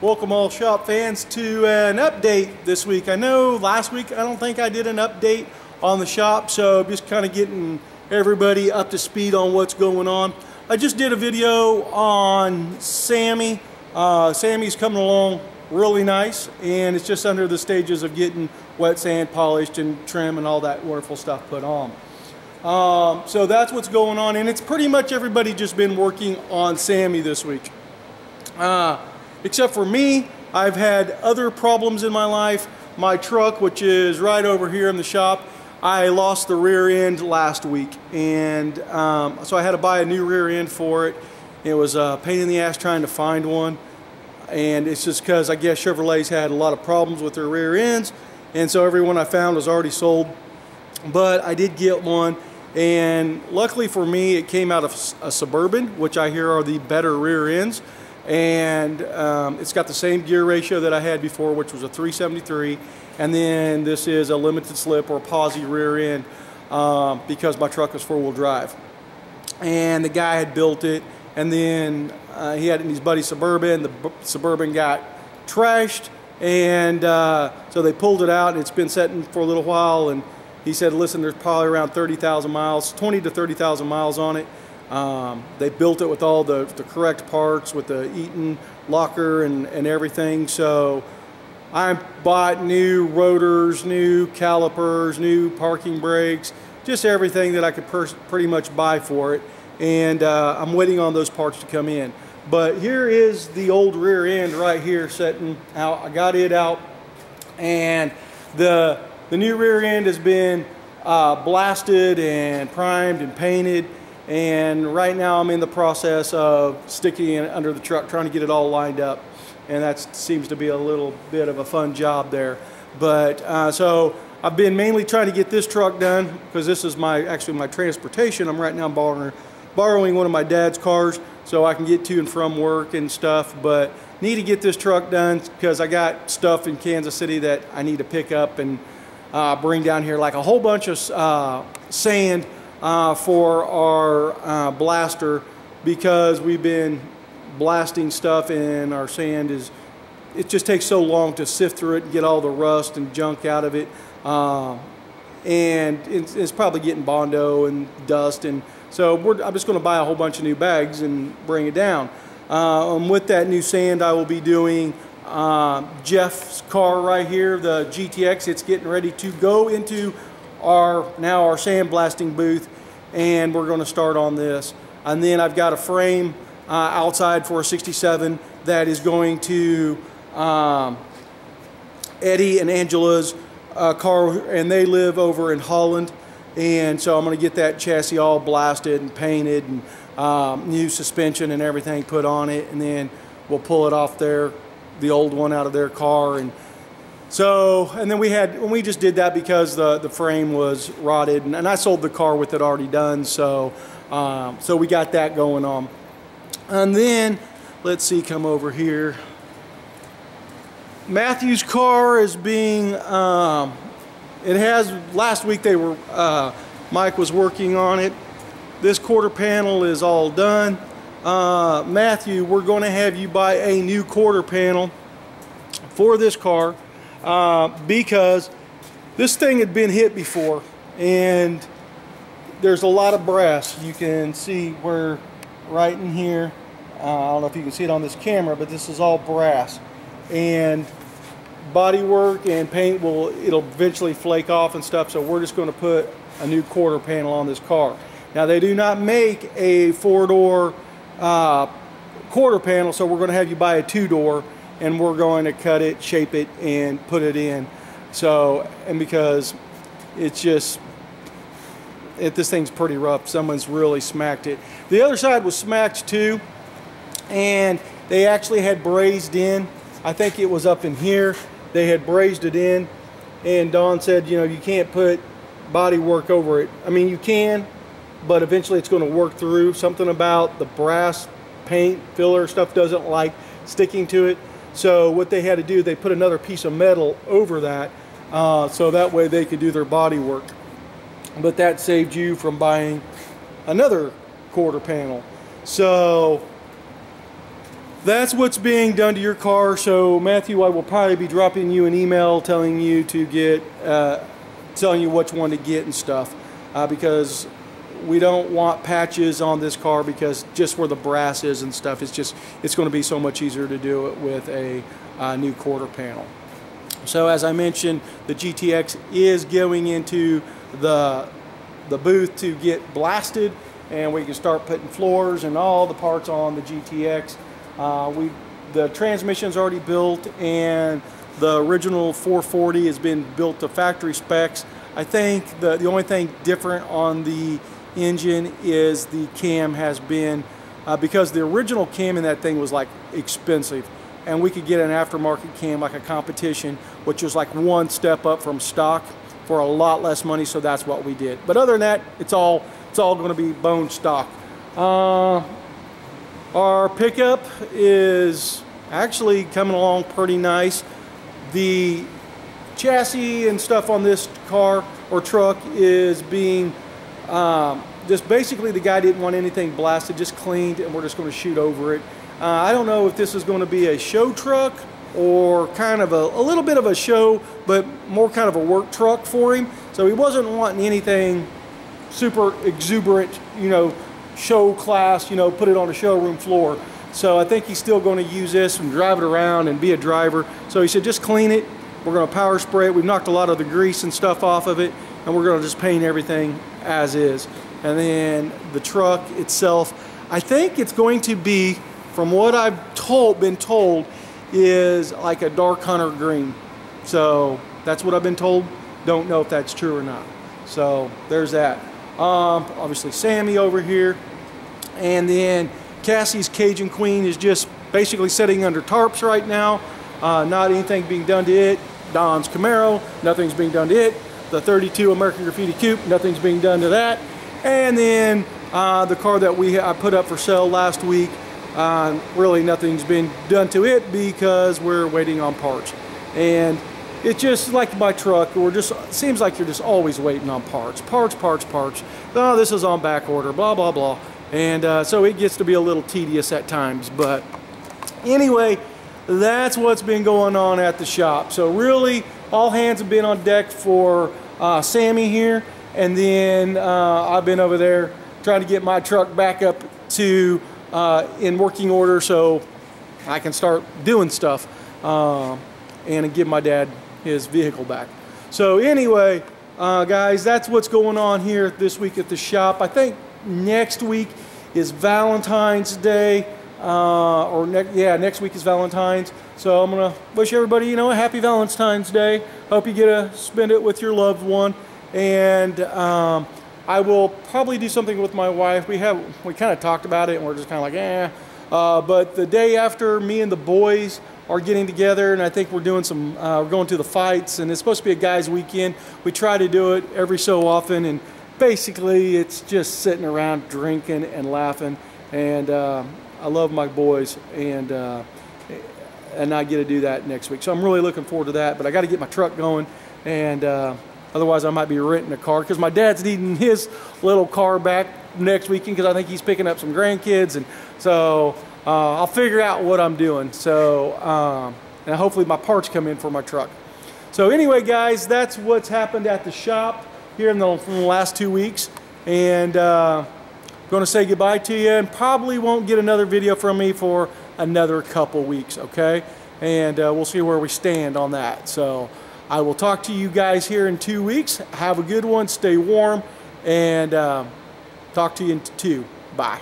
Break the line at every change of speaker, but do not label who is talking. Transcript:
Welcome all shop fans to an update this week. I know last week I don't think I did an update on the shop, so just kind of getting everybody up to speed on what's going on. I just did a video on Sammy. Sammy's coming along really nice, and it's just under the stages of getting wet sand polished and trim and all that wonderful stuff put on. So that's what's going on, and it's pretty much everybody just been working on Sammy this week. Except for me, I've had other problems in my life. My truck, which is right over here in the shop, I lost the rear end last week, and so I had to buy a new rear end for it. It was a pain in the ass trying to find one, and it's just because I guess Chevrolet's had a lot of problems with their rear ends, and so everyone I found was already sold. But I did get one, and luckily for me, it came out of a Suburban, which I hear are the better rear ends. And it's got the same gear ratio that I had before, which was a 373, and then this is a limited slip or posi rear end because my truck is four-wheel drive. And the guy had built it, and then he had it in his buddy's Suburban. The Suburban got trashed, and so they pulled it out, and it's been sitting for a little while, and he said, listen, there's probably around 30,000 miles, 20 to 30,000 miles on it. They built it with all the correct parts, with the Eaton locker and everything. So I bought new rotors, new calipers, new parking brakes, just everything that I could pretty much buy for it. And I'm waiting on those parts to come in. But here is the old rear end right here sitting out. I got it out, and the new rear end has been blasted and primed and painted. And right now I'm in the process of sticking it under the truck, trying to get it all lined up, and that seems to be a little bit of a fun job there. But so I've been mainly trying to get this truck done because this is actually my transportation. I'm right now borrowing one of my dad's cars so I can get to and from work and stuff, but need to get this truck done because I got stuff in Kansas City that I need to pick up and bring down here, like a whole bunch of sand for our blaster, because we've been blasting stuff and our sand it just takes so long to sift through it and get all the rust and junk out of it, and it's probably getting Bondo and dust, and so I'm just going to buy a whole bunch of new bags and bring it down. With that new sand, I will be doing Jeff's car right here, the GTX. It's getting ready to go into our sandblasting booth, and we're going to start on this. And then I've got a frame outside for a 67 that is going to Eddie and Angela's car, and they live over in Holland, and so I'm going to get that chassis all blasted and painted and new suspension and everything put on it, and then we'll pull it off the old one out of their car. And so, and then we just did that because the frame was rotted, and I sold the car with it already done, so so we got that going on. And then, let's see, come over here. Matthew's car is being, last week Mike was working on it. This quarter panel is all done. Matthew, we're going to have you buy a new quarter panel for this car. Because this thing had been hit before, and there's a lot of brass. You can see where right in here, I don't know if you can see it on this camera, but this is all brass, and body work and paint it'll eventually flake off and stuff, so we're just going to put a new quarter panel on this car. Now, they do not make a four-door quarter panel, so we're going to have you buy a two-door, and we're going to cut it, shape it, and put it in. So, and because it's just, this thing's pretty rough. Someone's really smacked it. The other side was smacked too, and they actually had brazed in. I think it was up in here. They had brazed it in, and Don said, you know, you can't put body work over it. I mean, you can, but eventually it's going to work through. Something about the brass paint filler stuff doesn't like sticking to it. So what they had to do, they put another piece of metal over that, so that way they could do their body work. But that saved you from buying another quarter panel. So that's what's being done to your car. So Matthew, I will probably be dropping you an email telling you to get, telling you which one to get and stuff, because we don't want patches on this car, because just where the brass is and stuff, it's going to be so much easier to do it with a new quarter panel. So as I mentioned, the GTX is going into the booth to get blasted, and we can start putting floors and all the parts on the GTX. The transmission's already built, and the original 440 has been built to factory specs. I think the only thing different on the engine is the cam has been, because the original cam in that thing was like expensive, and we could get an aftermarket cam like a competition, which was like one step up from stock for a lot less money, so that's what we did. But other than that, it's all going to be bone stock. Our pickup is actually coming along pretty nice. The chassis and stuff on this car or truck is being just basically, the guy didn't want anything blasted, just cleaned, and we're just going to shoot over it. I don't know if this is going to be a show truck or kind of a little bit of a show, but more kind of a work truck for him. So he wasn't wanting anything super exuberant, you know, show class, you know, put it on a showroom floor. So I think he's still going to use this and drive it around and be a driver. So he said, just clean it. We're going to power spray it. We've knocked a lot of the grease and stuff off of it, and we're going to just paint everything as is. And then the truck itself, I think it's going to be, from what I've been told, is like a dark hunter green. So that's what I've been told. Don't know if that's true or not. So there's that. Obviously Sammy over here, and then Cassie's Cajun Queen is just basically sitting under tarps right now. Not anything being done to it. Don's Camaro, nothing's being done to it. The 32 American Graffiti Coupe, nothing's being done to that. And then the car that I put up for sale last week, really nothing's been done to it because we're waiting on parts. And it's just like my truck, seems like you're just always waiting on parts. Parts. Oh, this is on back order, blah, blah, blah. And so it gets to be a little tedious at times. But anyway, that's what's been going on at the shop. So really, all hands have been on deck for Sammy here. And then I've been over there trying to get my truck back up to in working order so I can start doing stuff and give my dad his vehicle back. So anyway, guys, that's what's going on here this week at the shop. I think next week is Valentine's Day, next week is Valentine's. So I'm gonna wish everybody, you know, a happy Valentine's Day. Hope you get to spend it with your loved one. And I will probably do something with my wife. We kind of talked about it, and we're just kind of like, eh. But the day after, me and the boys are getting together, and I think we're doing we're going to the fights, and it's supposed to be a guys' weekend. We try to do it every so often, and basically it's just sitting around drinking and laughing. And I love my boys, and I get to do that next week. So I'm really looking forward to that. But I got to get my truck going, and otherwise I might be renting a car, because my dad's needing his little car back next weekend, because I think he's picking up some grandkids, and so I'll figure out what I'm doing. So and hopefully my parts come in for my truck. So anyway, guys, that's what's happened at the shop here in the last 2 weeks, and going to say goodbye to you, and probably won't get another video from me for another couple weeks, okay? And we'll see where we stand on that. So I will talk to you guys here in 2 weeks. Have a good one, stay warm, and talk to you in 2. Bye.